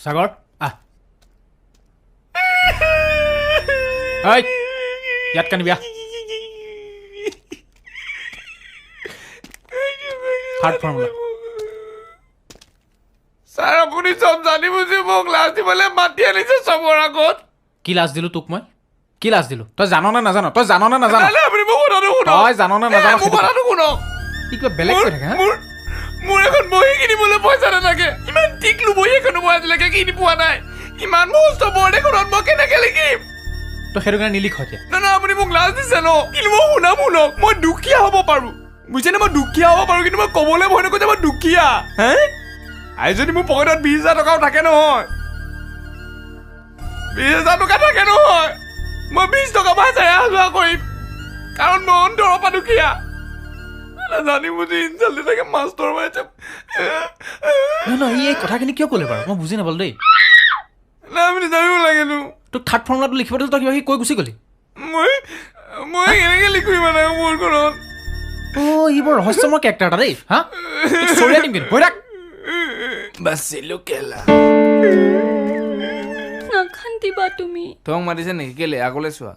সাগৰ আহ ঐ ইয়াত কান্দিবি আহ থাৰ্ড ফৰ্মুলা ছাৰ আপুনি চব জানি বুজি মোক লাজ দিবলৈ মাতি আনিছে চবৰ আগত কি লাজ দিলোঁ তোক মই কি লাজ দিলোঁ তই জাননে নাজান তই জাননে নাজান আপুনি মোক কথাটো শুনক তই জাননে নাজান মোক কথাটো শুনক কি কিবা বেলেগ কৈ থাকে মোৰ এখন বহি কিনিবলৈ পইচা নাথাকে ইমান টিকলো বহি এখনো মই আজিলৈকে কিনি পোৱা নাই ইমান মস্ত বৰ্ড এখনত মই কেনেকে লিখিম তই সেইটো কাৰণে নিলিখ এতিয়া না আপুনি মোক লাজ দিছে ন কিন্তু মই শুনক মই দুখীয়া হ'ব পাৰোঁ বুজিছেনে মই দুখীয়া হ'ব পাৰোঁ কিন্তু মই ক'বলৈ ভয় নকওঁ যে মই দুখীয়া হে আজি যদি মোৰ পকেটত 20,000 টকাও থাকে নহয় 20,000 টকা থাকে নহয় মই 20 টকা পাইছাৰে যোৱা কৰিম কাৰণ মই অন্তৰৰ পৰা দুখীয়া জানি বুজি ইনচাল্ট দি থাকে মাষ্টৰ মাৰিছে নহয় ই এই কথাখিনি কিয় ক'লে বাৰু মই বুজি নাপালোঁ দেই নাই আপুনি জানিব লাগেনো তোক থাৰ্ড ফৰ্মুলাটো লিখিব দিলোঁ তই কিবা কৈ গুচি গ'লি মই কেনেকৈ লিখোঁ মানে মোৰখনত অ' ই বৰ ৰহস্যময় কেৰেক্টাৰ এটা দেই হা চৰিয়া দিম কিন্তু হৈ থাক বাচিলো কেলা নাখান্দিবা তুমি তোমাক মাতিছে নেকি কেলে আগলৈ চোৱা